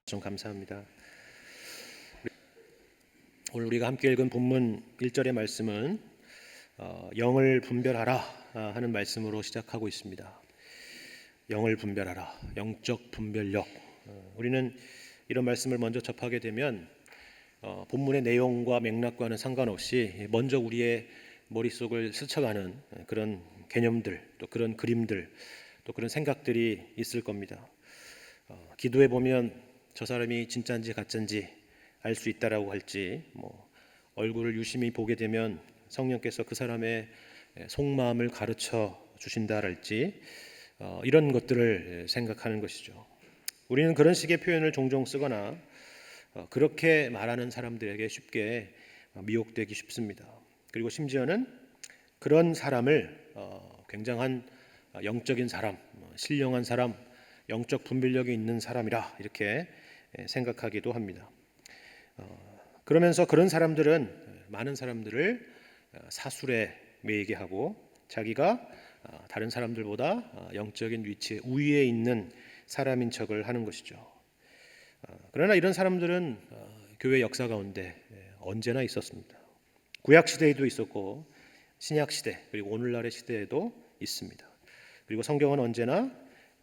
좀 감사합니다. 오늘 우리가 함께 읽은 본문 1절의 말씀은 영을 분별하라 하는 말씀으로 시작하고 있습니다. 영을 분별하라, 영적 분별력. 우리는 이런 말씀을 먼저 접하게 되면 본문의 내용과 맥락과는 상관없이 먼저 우리의 머릿속을 스쳐가는 그런 개념들, 또 그런 그림들, 또 그런 생각들이 있을 겁니다. 기도해 보면 저 사람이 진짜인지 가짜인지 알 수 있다라고 할지, 얼굴을 유심히 보게 되면 성령께서 그 사람의 속마음을 가르쳐 주신다랄지, 이런 것들을 생각하는 것이죠. 우리는 그런 식의 표현을 종종 쓰거나 그렇게 말하는 사람들에게 쉽게 미혹되기 쉽습니다. 그리고 심지어는 그런 사람을 굉장한 영적인 사람, 신령한 사람, 영적 분별력이 있는 사람이라 이렇게 생각하기도 합니다. 그러면서 그런 사람들은 많은 사람들을 사술에 매이게 하고 자기가 다른 사람들보다 영적인 위치에 우위에 있는 사람인 척을 하는 것이죠. 그러나 이런 사람들은 교회 역사 가운데 언제나 있었습니다. 구약 시대에도 있었고 신약 시대 그리고 오늘날의 시대에도 있습니다. 그리고 성경은 언제나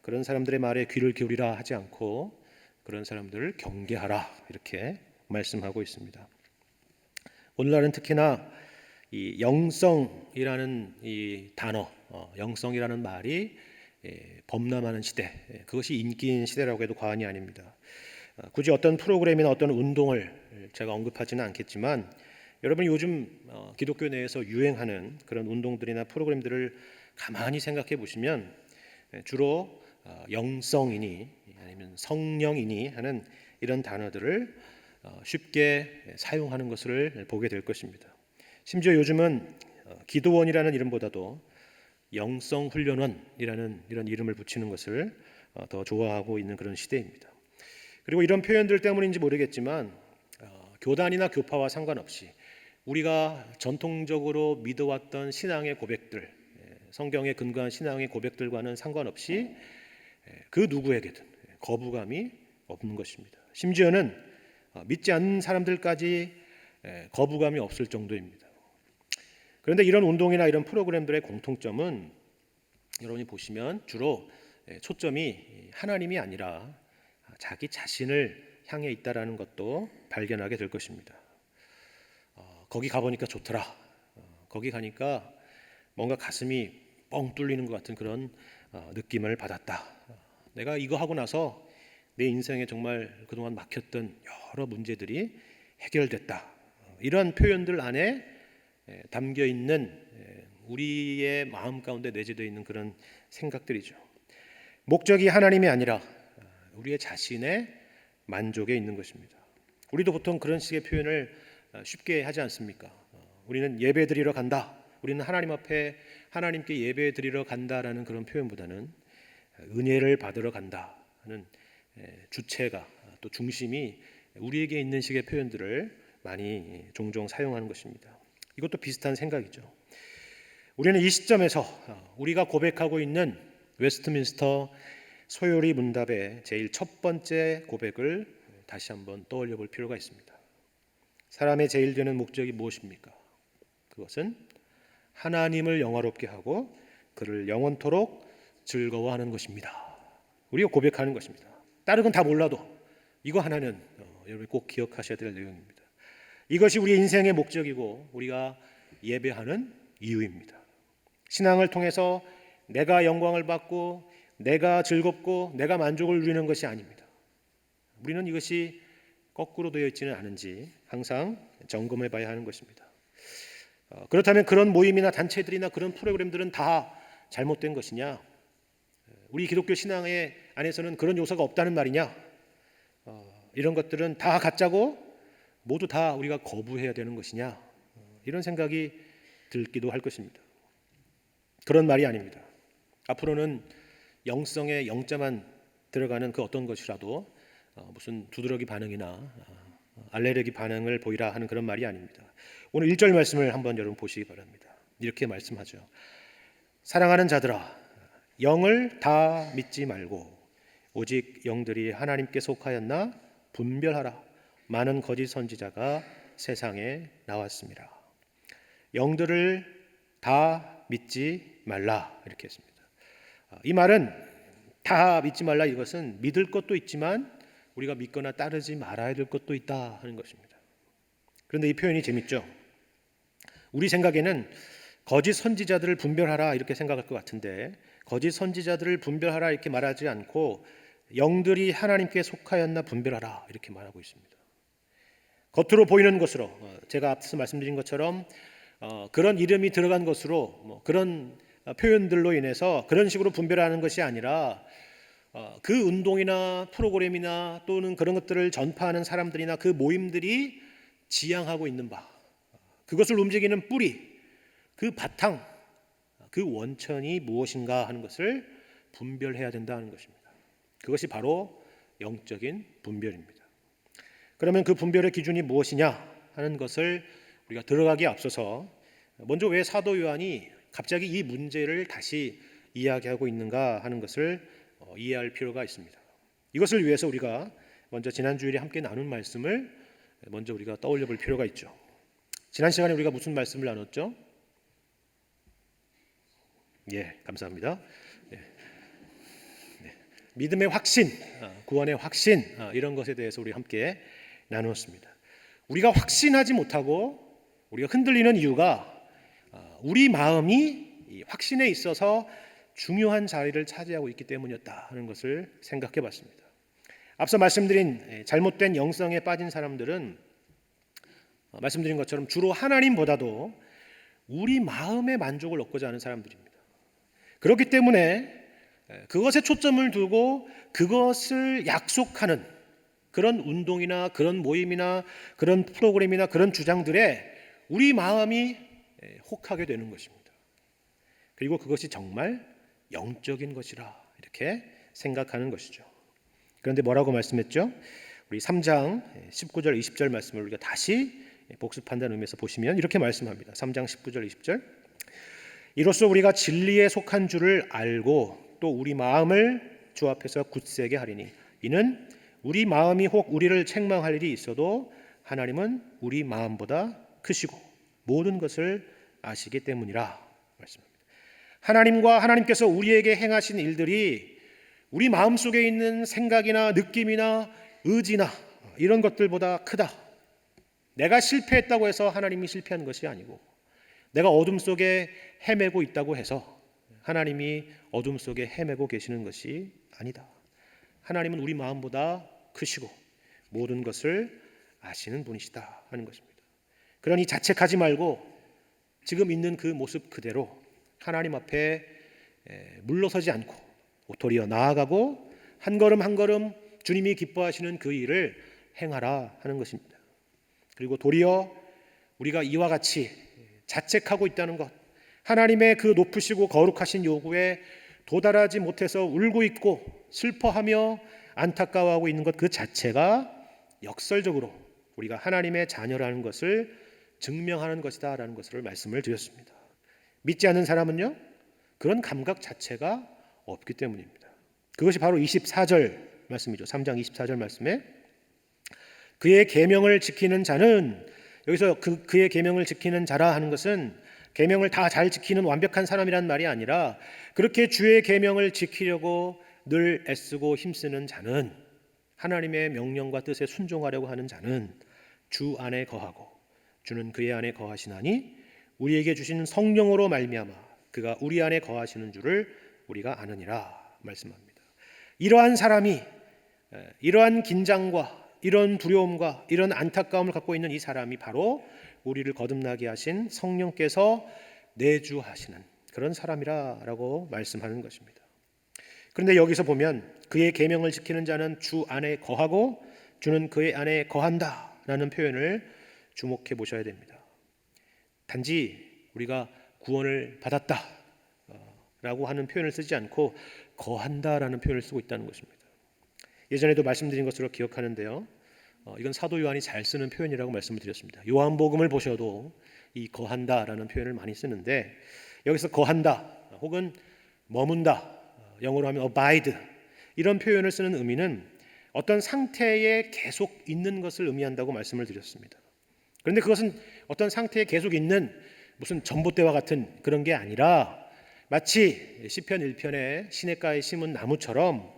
그런 사람들의 말에 귀를 기울이라 하지 않고 그런 사람들을 경계하라 이렇게 말씀하고 있습니다. 오늘날은 특히나 이 영성이라는 이 단어, 영성이라는 말이 범람하는 시대, 그것이 인기인 시대라고 해도 과언이 아닙니다. 굳이 어떤 프로그램이나 어떤 운동을 제가 언급하지는 않겠지만 여러분 요즘 기독교 내에서 유행하는 그런 운동들이나 프로그램들을 가만히 생각해 보시면 주로 영성이니 아니면 성령이니 하는 이런 단어들을 쉽게 사용하는 것을 보게 될 것입니다. 심지어 요즘은 기도원이라는 이름보다도 영성훈련원이라는 이런 이름을 붙이는 것을 더 좋아하고 있는 그런 시대입니다. 그리고 이런 표현들 때문인지 모르겠지만 교단이나 교파와 상관없이 우리가 전통적으로 믿어왔던 신앙의 고백들, 성경에 근거한 신앙의 고백들과는 상관없이 그 누구에게든 거부감이 없는 것입니다. 심지어는 믿지 않는 사람들까지 거부감이 없을 정도입니다. 그런데 이런 운동이나 이런 프로그램들의 공통점은 여러분이 보시면 주로 초점이 하나님이 아니라 자기 자신을 향해 있다라는 것도 발견하게 될 것입니다. 거기 가보니까 좋더라. 거기 가니까 뭔가 가슴이 뻥 뚫리는 것 같은 그런 느낌을 받았다. 내가 이거 하고 나서 내 인생에 정말 그동안 막혔던 여러 문제들이 해결됐다. 이런 표현들 안에 담겨 있는 우리의 마음 가운데 내재되어 있는 그런 생각들이죠. 목적이 하나님이 아니라 우리의 자신의 만족에 있는 것입니다. 우리도 보통 그런 식의 표현을 쉽게 하지 않습니까? 우리는 예배 드리러 간다. 우리는 하나님 앞에 하나님께 예배 드리러 간다라는 그런 표현보다는 은혜를 받으러 간다 하는 주체가 또 중심이 우리에게 있는 식의 표현들을 많이 종종 사용하는 것입니다. 이것도 비슷한 생각이죠. 우리는 이 시점에서 우리가 고백하고 있는 웨스트민스터 소요리 문답의 제일 첫 번째 고백을 다시 한번 떠올려 볼 필요가 있습니다. 사람의 제일 되는 목적이 무엇입니까? 그것은 하나님을 영화롭게 하고 그를 영원토록 즐거워하는 것입니다. 우리가 고백하는 것입니다. 다른 건 다 몰라도 이거 하나는 여러분이 꼭 기억하셔야 될 내용입니다. 이것이 우리의 인생의 목적이고 우리가 예배하는 이유입니다. 신앙을 통해서 내가 영광을 받고 내가 즐겁고 내가 만족을 누리는 것이 아닙니다. 우리는 이것이 거꾸로 되어 있지는 않은지 항상 점검해 봐야 하는 것입니다. 그렇다면 그런 모임이나 단체들이나 그런 프로그램들은 다 잘못된 것이냐? 우리 기독교 신앙의 안에서는 그런 요소가 없다는 말이냐? 이런 것들은 다 가짜고 모두 다 우리가 거부해야 되는 것이냐? 이런 생각이 들기도 할 것입니다. 그런 말이 아닙니다. 앞으로는 영성의 영자만 들어가는 그 어떤 것이라도 무슨 두드러기 반응이나 알레르기 반응을 보이라 하는 그런 말이 아닙니다. 오늘 1절 말씀을 한번 여러분 보시기 바랍니다. 이렇게 말씀하죠. 사랑하는 자들아 영을 다 믿지 말고 오직 영들이 하나님께 속하였나 분별하라. 많은 거짓 선지자가 세상에 나왔습니다. 영들을 다 믿지 말라 이렇게 했습니다. 이 말은 다 믿지 말라 이것은 믿을 것도 있지만 우리가 믿거나 따르지 말아야 될 것도 있다 하는 것입니다. 그런데 이 표현이 재밌죠. 우리 생각에는 거짓 선지자들을 분별하라 이렇게 생각할 것 같은데 거짓 선지자들을 분별하라 이렇게 말하지 않고 영들이 하나님께 속하였나 분별하라 이렇게 말하고 있습니다. 겉으로 보이는 것으로 제가 앞서 말씀드린 것처럼 그런 이름이 들어간 것으로 그런 표현들로 인해서 그런 식으로 분별하는 것이 아니라 그 운동이나 프로그램이나 또는 그런 것들을 전파하는 사람들이나 그 모임들이 지향하고 있는 바 그것을 움직이는 뿌리 그 바탕 그 원천이 무엇인가 하는 것을 분별해야 된다는 것입니다. 그것이 바로 영적인 분별입니다. 그러면 그 분별의 기준이 무엇이냐 하는 것을 우리가 들어가기에 앞서서 먼저 왜 사도 요한이 갑자기 이 문제를 다시 이야기하고 있는가 하는 것을 이해할 필요가 있습니다. 이것을 위해서 우리가 먼저 지난 주일에 함께 나눈 말씀을 먼저 우리가 떠올려 볼 필요가 있죠. 지난 시간에 우리가 무슨 말씀을 나눴죠? 예, 감사합니다. 믿음의 확신, 구원의 확신 이런 것에 대해서 우리 함께 나누었습니다. 우리가 확신하지 못하고 우리가 흔들리는 이유가 우리 마음이 확신에 있어서 중요한 자리를 차지하고 있기 때문이었다 하는 것을 생각해 봤습니다. 앞서 말씀드린 잘못된 영성에 빠진 사람들은 말씀드린 것처럼 주로 하나님보다도 우리 마음의 만족을 얻고자 하는 사람들입니다. 그렇기 때문에 그것에 초점을 두고 그것을 약속하는 그런 운동이나 그런 모임이나 그런 프로그램이나 그런 주장들에 우리 마음이 혹하게 되는 것입니다. 그리고 그것이 정말 영적인 것이라 이렇게 생각하는 것이죠. 그런데 뭐라고 말씀했죠? 우리 3장 19절 20절 말씀을 우리가 다시 복습한다는 의미에서 보시면 이렇게 말씀합니다. 3장 19절 20절 이로써 우리가 진리에 속한 줄을 알고 또 우리 마음을 주 앞에서 굳세게 하리니 이는 우리 마음이 혹 우리를 책망할 일이 있어도 하나님은 우리 마음보다 크시고 모든 것을 아시기 때문이라 말씀합니다. 하나님과 하나님께서 우리에게 행하신 일들이 우리 마음속에 있는 생각이나 느낌이나 의지나 이런 것들보다 크다. 내가 실패했다고 해서 하나님이 실패한 것이 아니고 내가 어둠 속에 헤매고 있다고 해서 하나님이 어둠 속에 헤매고 계시는 것이 아니다. 하나님은 우리 마음보다 크시고 모든 것을 아시는 분이시다 하는 것입니다. 그러니 자책하지 말고 지금 있는 그 모습 그대로 하나님 앞에 물러서지 않고 도리어 나아가고 한 걸음 한 걸음 주님이 기뻐하시는 그 일을 행하라 하는 것입니다. 그리고 도리어 우리가 이와 같이 자책하고 있다는 것, 하나님의 그 높으시고 거룩하신 요구에 도달하지 못해서 울고 있고 슬퍼하며 안타까워하고 있는 것 그 자체가 역설적으로 우리가 하나님의 자녀라는 것을 증명하는 것이다 라는 것을 말씀을 드렸습니다. 믿지 않는 사람은요 그런 감각 자체가 없기 때문입니다. 그것이 바로 24절 말씀이죠. 3장 24절 말씀에 그의 계명을 지키는 자는 여기서 그의 계명을 지키는 자라 하는 것은 계명을 다 잘 지키는 완벽한 사람이란 말이 아니라 그렇게 주의 계명을 지키려고 늘 애쓰고 힘쓰는 자는 하나님의 명령과 뜻에 순종하려고 하는 자는 주 안에 거하고 주는 그의 안에 거하시나니 우리에게 주신 성령으로 말미암아 그가 우리 안에 거하시는 줄을 우리가 아느니라 말씀합니다. 이러한 사람이 이러한 긴장과 이런 두려움과 이런 안타까움을 갖고 있는 이 사람이 바로 우리를 거듭나게 하신 성령께서 내주하시는 그런 사람이라고 말씀하는 것입니다. 그런데 여기서 보면 그의 계명을 지키는 자는 주 안에 거하고 주는 그의 안에 거한다라는 표현을 주목해 보셔야 됩니다. 단지 우리가 구원을 받았다라고 하는 표현을 쓰지 않고 거한다라는 표현을 쓰고 있다는 것입니다. 예전에도 말씀드린 것으로 기억하는데요. 이건 사도 요한이 잘 쓰는 표현이라고 말씀을 드렸습니다. 요한복음을 보셔도 이 거한다라는 표현을 많이 쓰는데 여기서 거한다 혹은 머문다 영어로 하면 abide 이런 표현을 쓰는 의미는 어떤 상태에 계속 있는 것을 의미한다고 말씀을 드렸습니다. 그런데 그것은 어떤 상태에 계속 있는 무슨 전봇대와 같은 그런 게 아니라 마치 시편 1편의 시냇가에 심은 나무처럼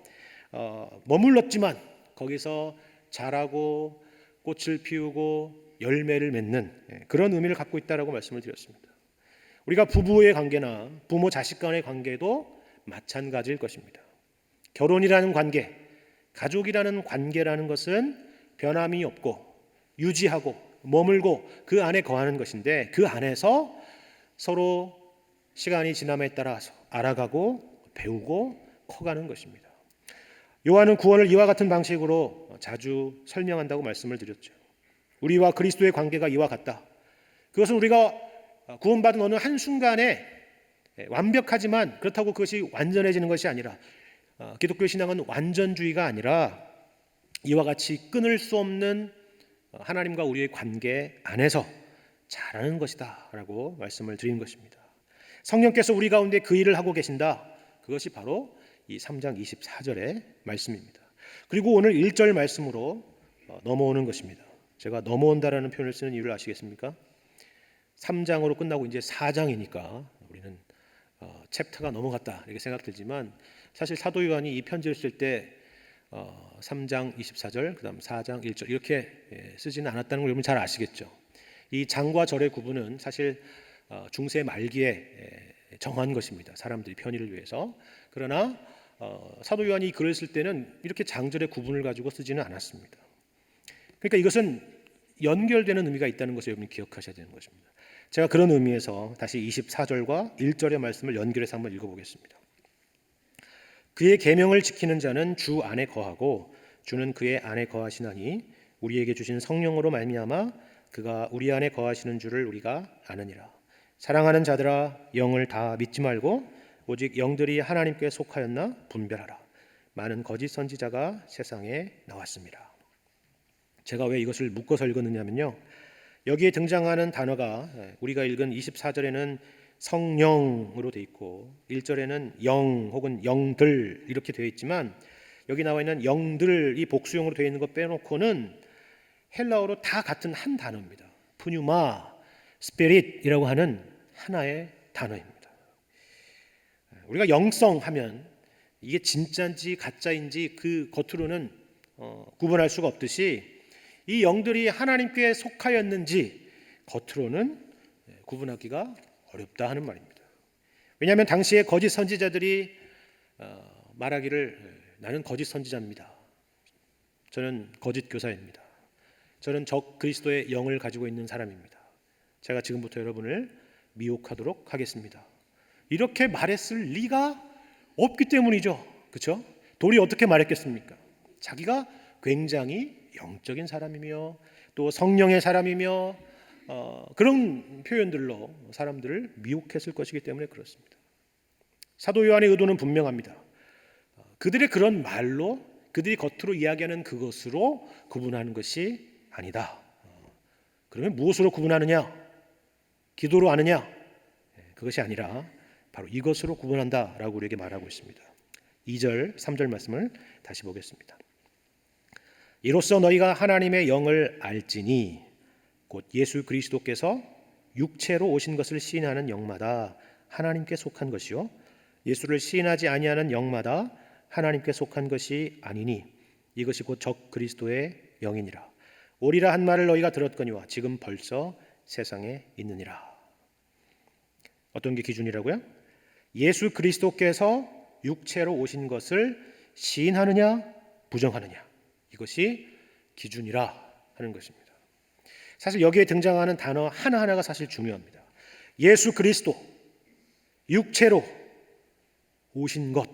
머물렀지만 거기서 자라고 꽃을 피우고 열매를 맺는 그런 의미를 갖고 있다라고 말씀을 드렸습니다. 우리가 부부의 관계나 부모 자식 간의 관계도 마찬가지일 것입니다. 결혼이라는 관계, 가족이라는 관계라는 것은 변함이 없고 유지하고 머물고 그 안에 거하는 것인데 그 안에서 서로 시간이 지남에 따라서 알아가고 배우고 커가는 것입니다. 요한은 구원을 이와 같은 방식으로 자주 설명한다고 말씀을 드렸죠. 우리와 그리스도의 관계가 이와 같다. 그것은 우리가 구원받은 어느 한순간에 완벽하지만 그렇다고 그것이 완전해지는 것이 아니라 기독교 신앙은 완전주의가 아니라 이와 같이 끊을 수 없는 하나님과 우리의 관계 안에서 자라는 것이다 라고 말씀을 드린 것입니다. 성령께서 우리 가운데 그 일을 하고 계신다. 그것이 바로 이 3장 24절의 말씀입니다. 그리고 오늘 1절 말씀으로 넘어오는 것입니다. 제가 넘어온다라는 표현을 쓰는 이유를 아시겠습니까? 3장으로 끝나고 이제 4장이니까 우리는 챕터가 넘어갔다 이렇게 생각들지만 사실 사도 요한이 이 편지를 쓸 때 3장 24절 그다음 4장 1절 이렇게 쓰지는 않았다는 걸 여러분 잘 아시겠죠. 이 장과 절의 구분은 사실 중세 말기에 정한 것입니다. 사람들이 편의를 위해서. 그러나 사도 요한이 글을 쓸 때는 이렇게 장절의 구분을 가지고 쓰지는 않았습니다. 그러니까 이것은 연결되는 의미가 있다는 것을 여러분이 기억하셔야 되는 것입니다. 제가 그런 의미에서 다시 24절과 1절의 말씀을 연결해서 한번 읽어보겠습니다. 그의 계명을 지키는 자는 주 안에 거하고 주는 그의 안에 거하시나니 우리에게 주신 성령으로 말미암아 그가 우리 안에 거하시는 줄을 우리가 아느니라. 사랑하는 자들아 영을 다 믿지 말고 오직 영들이 하나님께 속하였나 분별하라. 많은 거짓 선지자가 세상에 나왔습니다. 제가 왜 이것을 묶어서 읽었느냐면요, 여기에 등장하는 단어가 우리가 읽은 24절에는 성령으로 되어 있고 1절에는 영 혹은 영들 이렇게 되어 있지만 여기 나와 있는 영들이 복수형으로 되어 있는 것 빼놓고는 헬라어로 다 같은 한 단어입니다. 푸뉴마, 스피릿이라고 하는 하나의 단어입니다. 우리가 영성 하면 이게 진짜인지 가짜인지 그 겉으로는 구분할 수가 없듯이 이 영들이 하나님께 속하였는지 겉으로는 구분하기가 어렵다 하는 말입니다. 왜냐하면 당시에 거짓 선지자들이 말하기를 나는 거짓 선지자입니다. 저는 거짓 교사입니다. 저는 적 그리스도의 영을 가지고 있는 사람입니다. 제가 지금부터 여러분을 미혹하도록 하겠습니다. 이렇게 말했을 리가 없기 때문이죠. 그렇죠? 돌이 어떻게 말했겠습니까? 자기가 굉장히 영적인 사람이며 또 성령의 사람이며 그런 표현들로 사람들을 미혹했을 것이기 때문에 그렇습니다. 사도 요한의 의도는 분명합니다. 그들의 그런 말로 그들이 겉으로 이야기하는 그것으로 구분하는 것이 아니다. 그러면 무엇으로 구분하느냐? 기도로 아느냐? 그것이 아니라 바로 이것으로 구분한다라고 우리에게 말하고 있습니다. 2절, 3절 말씀을 다시 보겠습니다. 이로써 너희가 하나님의 영을 알지니 곧 예수 그리스도께서 육체로 오신 것을 시인하는 영마다 하나님께 속한 것이요 예수를 시인하지 아니하는 영마다 하나님께 속한 것이 아니니 이것이 곧 적 그리스도의 영이니라. 오리라 한 말을 너희가 들었거니와 지금 벌써 세상에 있느니라. 어떤 게 기준이라고요? 예수 그리스도께서 육체로 오신 것을 시인하느냐 부정하느냐, 이것이 기준이라 하는 것입니다. 사실 여기에 등장하는 단어 하나하나가 사실 중요합니다. 예수 그리스도 육체로 오신 것,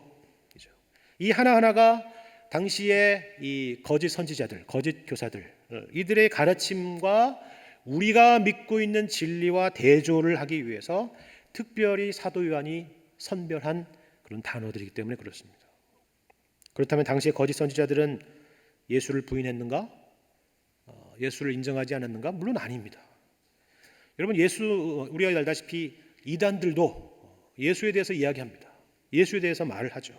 이 하나하나가 당시에 이 거짓 선지자들, 거짓 교사들, 이들의 가르침과 우리가 믿고 있는 진리와 대조를 하기 위해서 특별히 사도 요한이 선별한 그런 단어들이기 때문에 그렇습니다. 그렇다면 당시의 거짓 선지자들은 예수를 부인했는가? 예수를 인정하지 않았는가? 물론 아닙니다. 여러분, 우리가 알다시피 이단들도 예수에 대해서 이야기합니다. 예수에 대해서 말을 하죠.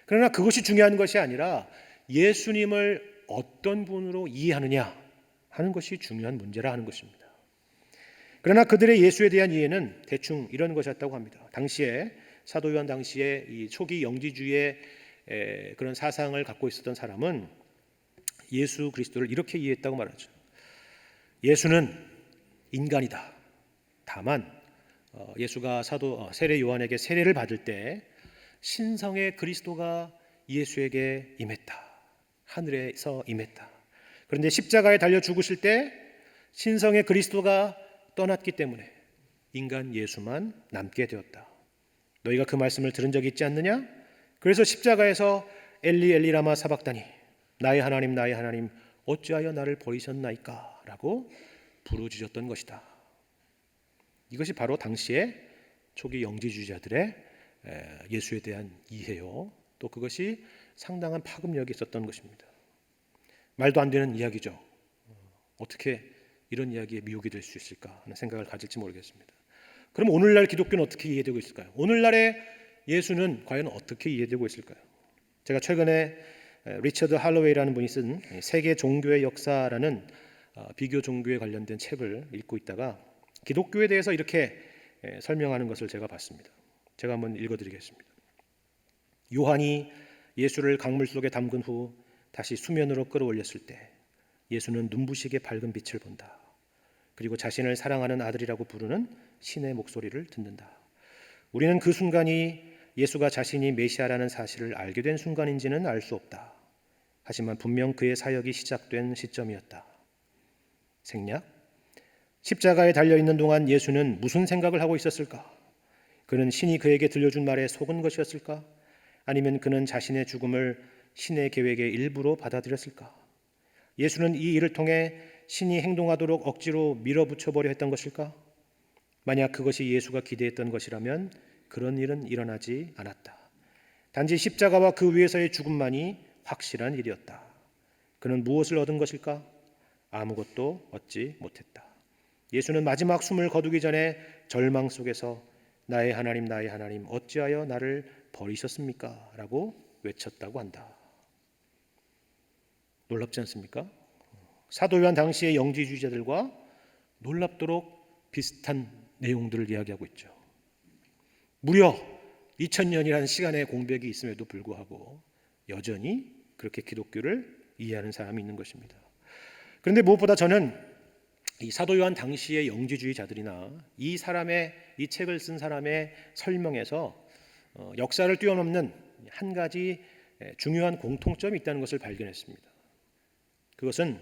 그러나 그것이 중요한 것이 아니라 예수님을 어떤 분으로 이해하느냐 하는 것이 중요한 문제라 하는 것입니다. 그러나 그들의 예수에 대한 이해는 대충 이런 것이었다고 합니다. 당시에 사도 요한 당시에 이 초기 영지주의의 그런 사상을 갖고 있었던 사람은 예수 그리스도를 이렇게 이해했다고 말하죠. 예수는 인간이다. 다만 예수가 사도 세례 요한에게 세례를 받을 때 신성의 그리스도가 예수에게 임했다. 하늘에서 임했다. 그런데 십자가에 달려 죽으실 때 신성의 그리스도가 떠났기 때문에 인간 예수만 남게 되었다. 너희가 그 말씀을 들은 적이 있지 않느냐? 그래서 십자가에서 엘리 엘리 라마 사박다니 나의 하나님 어찌하여 나를 버리셨나이까 라고 부르짖었던 것이다. 이것이 바로 당시의 초기 영지주의자들의 예수에 대한 이해요. 또 그것이 상당한 파급력이 있었던 것입니다. 말도 안 되는 이야기죠. 어떻게 이런 이야기에 미혹이 될 수 있을까 하는 생각을 가질지 모르겠습니다. 그럼 오늘날 기독교는 어떻게 이해되고 있을까요? 오늘날의 예수는 과연 어떻게 이해되고 있을까요? 제가 최근에 리처드 할로웨이라는 분이 쓴 세계 종교의 역사라는 비교 종교에 관련된 책을 읽고 있다가 기독교에 대해서 이렇게 설명하는 것을 제가 봤습니다. 제가 한번 읽어드리겠습니다. 요한이 예수를 강물 속에 담근 후 다시 수면으로 끌어올렸을 때 예수는 눈부시게 밝은 빛을 본다. 그리고 자신을 사랑하는 아들이라고 부르는 신의 목소리를 듣는다. 우리는 그 순간이 예수가 자신이 메시아라는 사실을 알게 된 순간인지는 알 수 없다. 하지만 분명 그의 사역이 시작된 시점이었다. 생략. 십자가에 달려있는 동안 예수는 무슨 생각을 하고 있었을까? 그는 신이 그에게 들려준 말에 속은 것이었을까? 아니면 그는 자신의 죽음을 신의 계획의 일부로 받아들였을까? 예수는 이 일을 통해 신이 행동하도록 억지로 밀어붙여버려 했던 것일까? 만약 그것이 예수가 기대했던 것이라면 그런 일은 일어나지 않았다. 단지 십자가와 그 위에서의 죽음만이 확실한 일이었다. 그는 무엇을 얻은 것일까? 아무것도 얻지 못했다. 예수는 마지막 숨을 거두기 전에 절망 속에서 나의 하나님 어찌하여 나를 버리셨습니까? 라고 외쳤다고 한다. 놀랍지 않습니까? 사도 요한 당시의 영지주의자들과 놀랍도록 비슷한 내용들을 이야기하고 있죠. 무려 2000년이라는 시간의 공백이 있음에도 불구하고 여전히 그렇게 기독교를 이해하는 사람이 있는 것입니다. 그런데 무엇보다 저는 이 사도 요한 당시의 영지주의자들이나 이 책을 쓴 사람의 설명에서 역사를 뛰어넘는 한 가지 중요한 공통점이 있다는 것을 발견했습니다. 그것은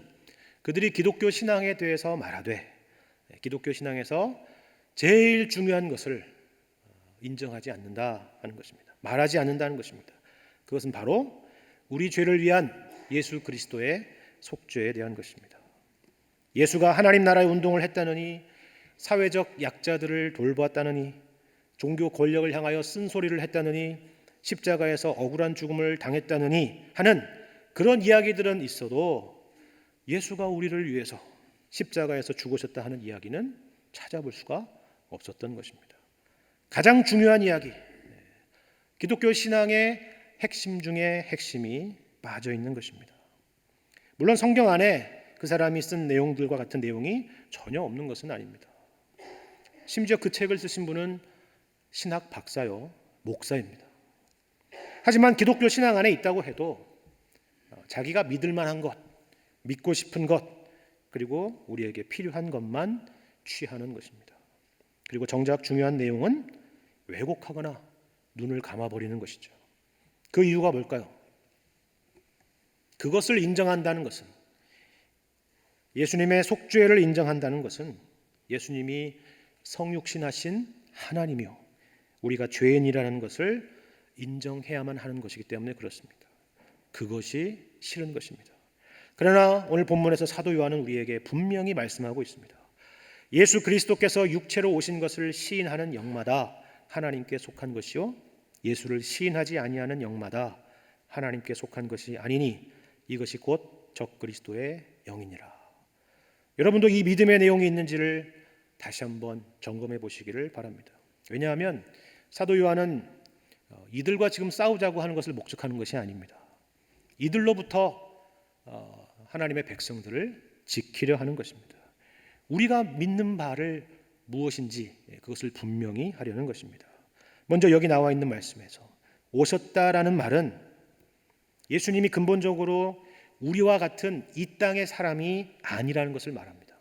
그들이 기독교 신앙에 대해서 말하되 기독교 신앙에서 제일 중요한 것을 인정하지 않는다 하는 것입니다. 말하지 않는다는 것입니다. 그것은 바로 우리 죄를 위한 예수 그리스도의 속죄에 대한 것입니다. 예수가 하나님 나라의 운동을 했다느니, 사회적 약자들을 돌보았다느니, 종교 권력을 향하여 쓴소리를 했다느니, 십자가에서 억울한 죽음을 당했다느니 하는 그런 이야기들은 있어도 예수가 우리를 위해서 십자가에서 죽으셨다 하는 이야기는 찾아볼 수가 없었던 것입니다. 가장 중요한 이야기, 기독교 신앙의 핵심 중에 핵심이 빠져 있는 것입니다. 물론 성경 안에 그 사람이 쓴 내용들과 같은 내용이 전혀 없는 것은 아닙니다. 심지어 그 책을 쓰신 분은 신학 박사요, 목사입니다. 하지만 기독교 신앙 안에 있다고 해도 자기가 믿을 만한 것, 믿고 싶은 것, 그리고 우리에게 필요한 것만 취하는 것입니다. 그리고 정작 중요한 내용은 왜곡하거나 눈을 감아버리는 것이죠. 그 이유가 뭘까요? 그것을 인정한다는 것은, 예수님의 속죄를 인정한다는 것은 예수님이 성육신하신 하나님이요, 우리가 죄인이라는 것을 인정해야만 하는 것이기 때문에 그렇습니다. 그것이 싫은 것입니다. 그러나 오늘 본문에서 사도 요한은 우리에게 분명히 말씀하고 있습니다. 예수 그리스도께서 육체로 오신 것을 시인하는 영마다 하나님께 속한 것이요, 예수를 시인하지 아니하는 영마다 하나님께 속한 것이 아니니 이것이 곧 적그리스도의 영이니라. 여러분도 이 믿음의 내용이 있는지를 다시 한번 점검해 보시기를 바랍니다. 왜냐하면 사도 요한은 이들과 지금 싸우자고 하는 것을 목적하는 것이 아닙니다. 이들로부터 하나님의 백성들을 지키려 하는 것입니다. 우리가 믿는 바를 무엇인지 그것을 분명히 하려는 것입니다. 먼저 여기 나와 있는 말씀에서 오셨다라는 말은 예수님이 근본적으로 우리와 같은 이 땅의 사람이 아니라는 것을 말합니다.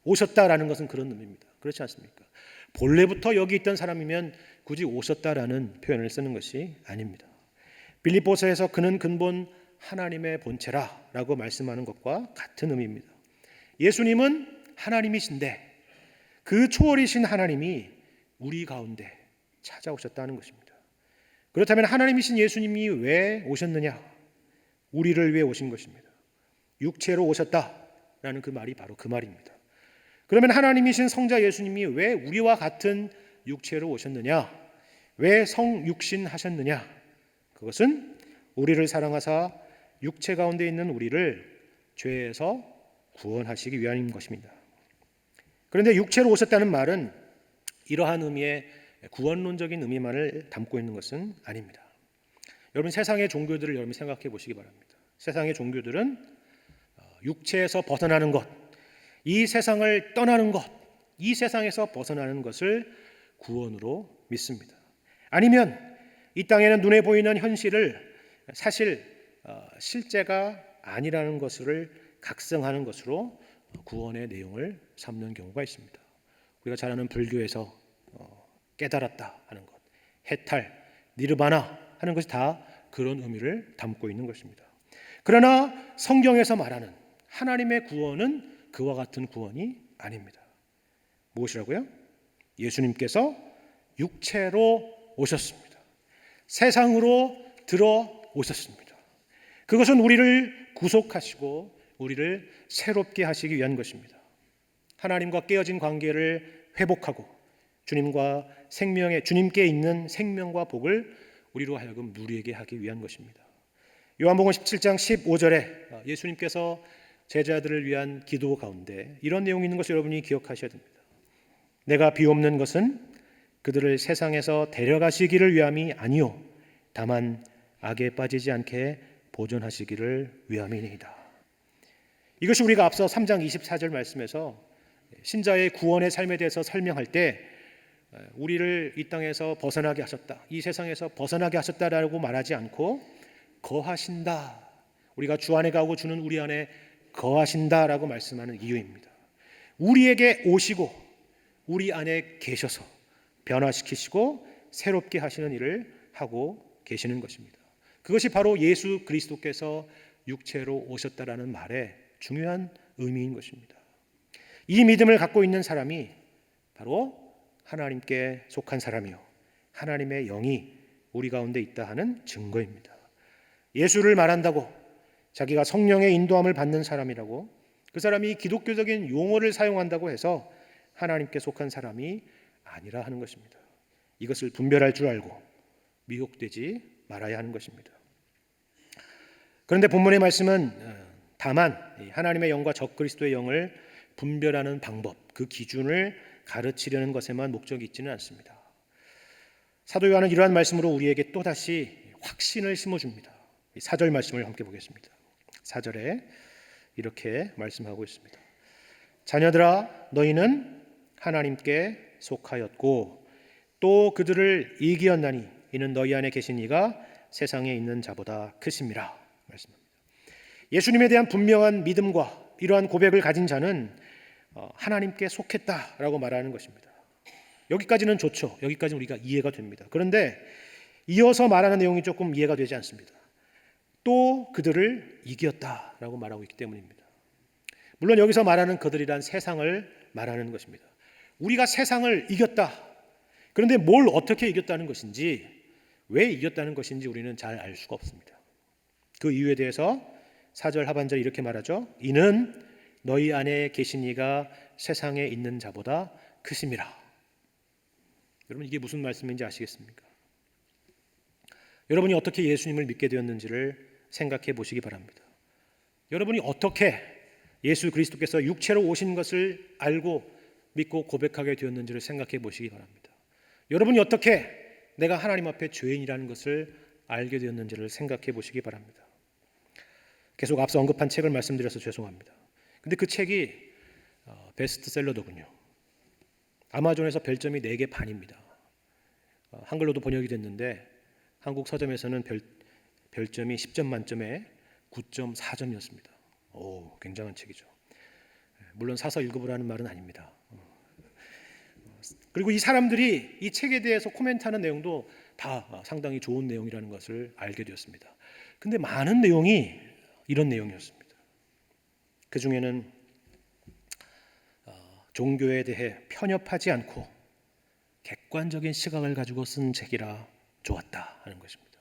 오셨다라는 것은 그런 의미입니다. 그렇지 않습니까? 본래부터 여기 있던 사람이면 굳이 오셨다라는 표현을 쓰는 것이 아닙니다. 빌립보서에서 그는 근본 하나님의 본체라라고 말씀하는 것과 같은 의미입니다. 예수님은 하나님이신데 그 초월이신 하나님이 우리 가운데 찾아오셨다는 것입니다. 그렇다면 하나님이신 예수님이 왜 오셨느냐? 우리를 위해 오신 것입니다. 육체로 오셨다라는 그 말이 바로 그 말입니다. 그러면 하나님이신 성자 예수님이 왜 우리와 같은 육체로 오셨느냐? 왜 성육신 하셨느냐? 그것은 우리를 사랑하사 육체 가운데 있는 우리를 죄에서 구원하시기 위함인 것입니다. 그런데 육체로 오셨다는 말은 이러한 의미의 구원론적인 의미만을 담고 있는 것은 아닙니다. 여러분, 세상의 종교들을 여러분 생각해 보시기 바랍니다. 세상의 종교들은 육체에서 벗어나는 것, 이 세상을 떠나는 것, 이 세상에서 벗어나는 것을 구원으로 믿습니다. 아니면 이 땅에는 눈에 보이는 현실을 사실 실제가 아니라는 것을 각성하는 것으로 구원의 내용을 삼는 경우가 있습니다. 우리가 잘 아는 불교에서 깨달았다 하는 것, 해탈, 니르바나 하는 것이 다 그런 의미를 담고 있는 것입니다. 그러나 성경에서 말하는 하나님의 구원은 그와 같은 구원이 아닙니다. 무엇이라고요? 예수님께서 육체로 오셨습니다. 세상으로 들어오셨습니다. 그것은 우리를 구속하시고 우리를 새롭게 하시기 위한 것입니다. 하나님과 깨어진 관계를 회복하고 주님께 있는 생명과 복을 우리로 하여금 누리게 하기 위한 것입니다. 요한복음 17장 15절에 예수님께서 제자들을 위한 기도 가운데 이런 내용이 있는 것을 여러분이 기억하셔야 됩니다. 내가 비옵는 것은 그들을 세상에서 데려가시기를 위함이 아니요 다만 악에 빠지지 않게 보존하시기를 위함이니이다. 이것이 우리가 앞서 3장 24절 말씀에서 신자의 구원의 삶에 대해서 설명할 때 우리를 이 땅에서 벗어나게 하셨다, 이 세상에서 벗어나게 하셨다라고 말하지 않고 거하신다, 우리가 주 안에 가고 주는 우리 안에 거하신다라고 말씀하는 이유입니다. 우리에게 오시고 우리 안에 계셔서 변화시키시고 새롭게 하시는 일을 하고 계시는 것입니다. 그것이 바로 예수 그리스도께서 육체로 오셨다라는 말의 중요한 의미인 것입니다. 이 믿음을 갖고 있는 사람이 바로 하나님께 속한 사람이요 하나님의 영이 우리 가운데 있다 하는 증거입니다. 예수를 말한다고 자기가 성령의 인도함을 받는 사람이라고, 그 사람이 기독교적인 용어를 사용한다고 해서 하나님께 속한 사람이 아니라 하는 것입니다. 이것을 분별할 줄 알고 미혹되지 말아야 하는 것입니다. 그런데 본문의 말씀은 다만 하나님의 영과 적그리스도의 영을 분별하는 방법, 그 기준을 가르치려는 것에만 목적이 있지는 않습니다. 사도 요한은 이러한 말씀으로 우리에게 또다시 확신을 심어줍니다. 4절 말씀을 함께 보겠습니다. 4절에 이렇게 말씀하고 있습니다. 자녀들아, 너희는 하나님께 속하였고 또 그들을 이기었나니 이는 너희 안에 계신 이가 세상에 있는 자보다 크심이라 말씀합니다. 예수님에 대한 분명한 믿음과 이러한 고백을 가진 자는 하나님께 속했다라고 말하는 것입니다. 여기까지는 좋죠. 여기까지는 우리가 이해가 됩니다. 그런데 이어서 말하는 내용이 조금 이해가 되지 않습니다. 또 그들을 이겼다라고 말하고 있기 때문입니다. 물론 여기서 말하는 그들이란 세상을 말하는 것입니다. 우리가 세상을 이겼다. 그런데 뭘 어떻게 이겼다는 것인지, 왜 이겼다는 것인지 우리는 잘 알 수가 없습니다. 그 이유에 대해서 4절 하반절에 이렇게 말하죠. 이는 너희 안에 계신 이가 세상에 있는 자보다 크심이라. 여러분, 이게 무슨 말씀인지 아시겠습니까? 여러분이 어떻게 예수님을 믿게 되었는지를 생각해 보시기 바랍니다. 여러분이 어떻게 예수 그리스도께서 육체로 오신 것을 알고 믿고 고백하게 되었는지를 생각해 보시기 바랍니다. 여러분이 어떻게 내가 하나님 앞에 죄인이라는 것을 알게 되었는지를 생각해 보시기 바랍니다. 계속 앞서 언급한 책을 말씀드려서 죄송합니다. 근데 그 책이 베스트셀러더군요. 아마존에서 별점이 4개 반입니다. 한글로도 번역이 됐는데 한국 서점에서는 별점이 10점 만점에 9.4점이었습니다. 오, 굉장한 책이죠. 물론 사서 읽어보라는 말은 아닙니다. 그리고 이 사람들이 이 책에 대해서 코멘트하는 내용도 다 상당히 좋은 내용이라는 것을 알게 되었습니다. 근데 많은 내용이 이런 내용이었습니다. 그 중에는 종교에 대해 편협하지 않고 객관적인 시각을 가지고 쓴 책이라 좋았다 하는 것입니다.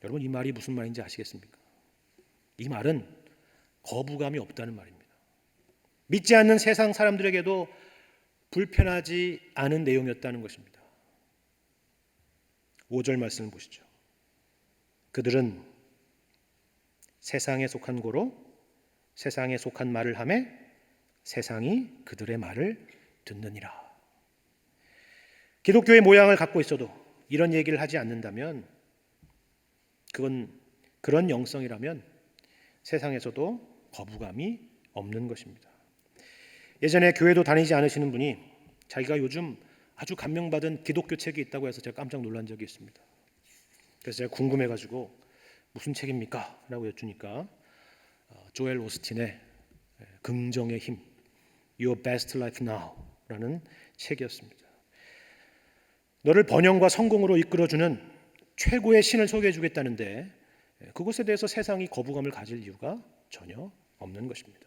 여러분, 이 말이 무슨 말인지 아시겠습니까? 이 말은 거부감이 없다는 말입니다. 믿지 않는 세상 사람들에게도 불편하지 않은 내용이었다는 것입니다. 5절 말씀을 보시죠. 그들은 세상에 속한 고로 세상에 속한 말을 하매 세상이 그들의 말을 듣느니라. 기독교의 모양을 갖고 있어도 이런 얘기를 하지 않는다면 그런 영성이라면 세상에서도 거부감이 없는 것입니다. 예전에 교회도 다니지 않으시는 분이 자기가 요즘 아주 감명받은 기독교 책이 있다고 해서 제가 깜짝 놀란 적이 있습니다. 그래서 제가 궁금해가지고 무슨 책입니까? 라고 여쭈니까 조엘 오스틴의 긍정의 힘, Your Best Life Now 라는 책이었습니다. 너를 번영과 성공으로 이끌어주는 최고의 신을 소개해 주겠다는데 그것에 대해서 세상이 거부감을 가질 이유가 전혀 없는 것입니다.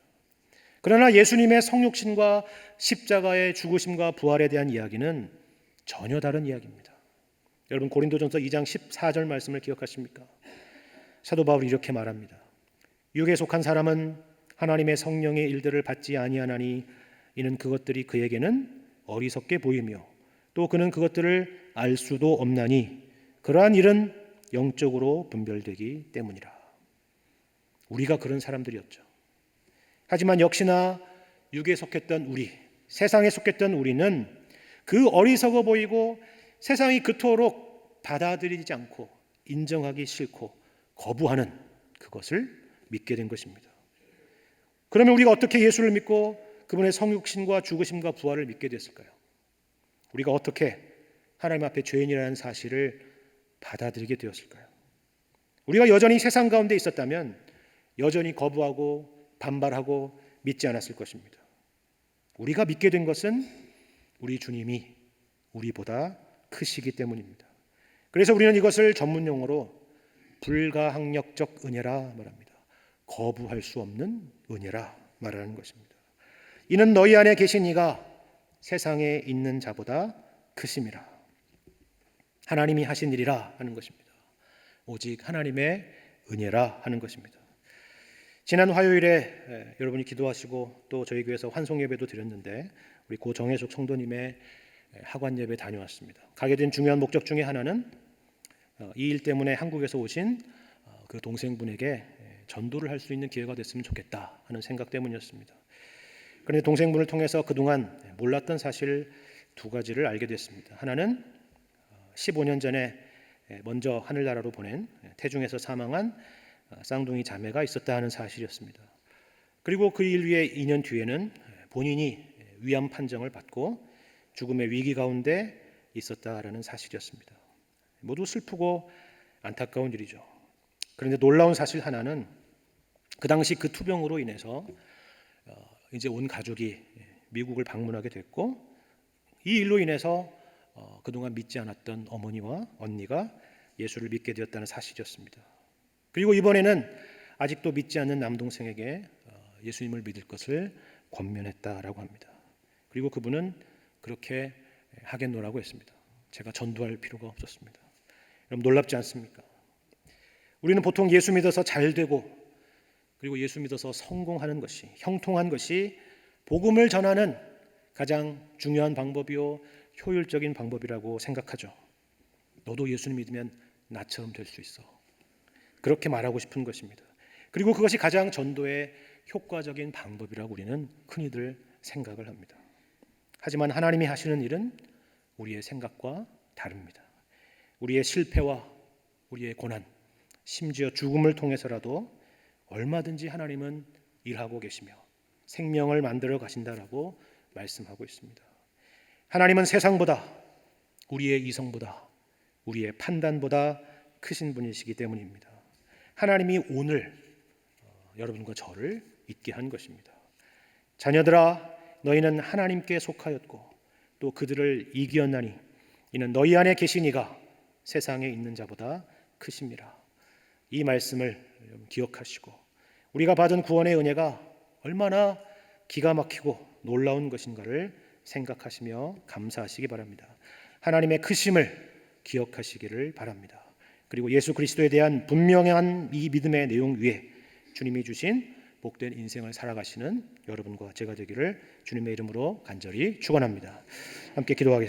그러나 예수님의 성육신과 십자가의 죽으심과 부활에 대한 이야기는 전혀 다른 이야기입니다. 여러분, 고린도전서 2장 14절 말씀을 기억하십니까? 사도 바울이 이렇게 말합니다. 육에 속한 사람은 하나님의 성령의 일들을 받지 아니하나니 이는 그것들이 그에게는 어리석게 보이며 또 그는 그것들을 알 수도 없나니 그러한 일은 영적으로 분별되기 때문이라. 우리가 그런 사람들이었죠. 하지만 역시나 육에 속했던 우리, 세상에 속했던 우리는 그 어리석어 보이고 세상이 그토록 받아들이지 않고 인정하기 싫고 거부하는 그것을 믿게 된 것입니다. 그러면 우리가 어떻게 예수를 믿고 그분의 성육신과 죽으심과 부활을 믿게 됐을까요? 우리가 어떻게 하나님 앞에 죄인이라는 사실을 받아들이게 되었을까요? 우리가 여전히 세상 가운데 있었다면 여전히 거부하고 반발하고 믿지 않았을 것입니다. 우리가 믿게 된 것은 우리 주님이 우리보다 크시기 때문입니다. 그래서 우리는 이것을 전문 용어로 불가항력적 은혜라 말합니다. 거부할 수 없는 은혜라 말하는 것입니다. 이는 너희 안에 계신 이가 세상에 있는 자보다 크심이라. 하나님이 하신 일이라 하는 것입니다. 오직 하나님의 은혜라 하는 것입니다. 지난 화요일에 여러분이 기도하시고 또 저희 교회에서 환송 예배도 드렸는데 우리 고 정혜숙 성도님의 학원 예배 다녀왔습니다. 가게 된 중요한 목적 중에 하나는 이 일 때문에 한국에서 오신 그 동생분에게 전도를 할 수 있는 기회가 됐으면 좋겠다 하는 생각 때문이었습니다. 그런데 동생분을 통해서 그동안 몰랐던 사실 2가지를 알게 됐습니다. 하나는 15년 전에 먼저 하늘나라로 보낸 태중에서 사망한 쌍둥이 자매가 있었다 하는 사실이었습니다. 그리고 그 일 위에 2년 뒤에는 본인이 위암 판정을 받고 죽음의 위기 가운데 있었다라는 사실이었습니다. 모두 슬프고 안타까운 일이죠. 그런데 놀라운 사실 하나는 그 당시 그 투병으로 인해서 이제 온 가족이 미국을 방문하게 됐고 이 일로 인해서 그동안 믿지 않았던 어머니와 언니가 예수를 믿게 되었다는 사실이었습니다. 그리고 이번에는 아직도 믿지 않는 남동생에게 예수님을 믿을 것을 권면했다라고 합니다. 그리고 그분은 그렇게 하겠노라고 했습니다. 제가 전도할 필요가 없었습니다. 여러분, 놀랍지 않습니까? 우리는 보통 예수 믿어서 잘 되고 그리고 예수 믿어서 성공하는 것이, 형통한 것이 복음을 전하는 가장 중요한 방법이요 효율적인 방법이라고 생각하죠. 너도 예수님 믿으면 나처럼 될 수 있어. 그렇게 말하고 싶은 것입니다. 그리고 그것이 가장 전도의 효과적인 방법이라고 우리는 흔히들 생각을 합니다. 하지만 하나님이 하시는 일은 우리의 생각과 다릅니다. 우리의 실패와 우리의 고난, 심지어 죽음을 통해서라도 얼마든지 하나님은 일하고 계시며 생명을 만들어 가신다라고 말씀하고 있습니다. 하나님은 세상보다, 우리의 이성보다, 우리의 판단보다 크신 분이시기 때문입니다. 하나님이 오늘 여러분과 저를 있게 한 것입니다. 자녀들아, 너희는 하나님께 속하였고 또 그들을 이기었나니 이는 너희 안에 계신 이가 세상에 있는 자보다 크심이라. 이 말씀을 기억하시고 우리가 받은 구원의 은혜가 얼마나 기가 막히고 놀라운 것인가를 생각하시며 감사하시기 바랍니다. 하나님의 크심을 기억하시기를 바랍니다. 그리고 예수 그리스도에 대한 분명한 이 믿음의 내용 위에 주님이 주신 복된 인생을 살아가시는 여러분과 제가 되기를 주님의 이름으로 간절히 축원합니다. 함께 기도하겠습니다.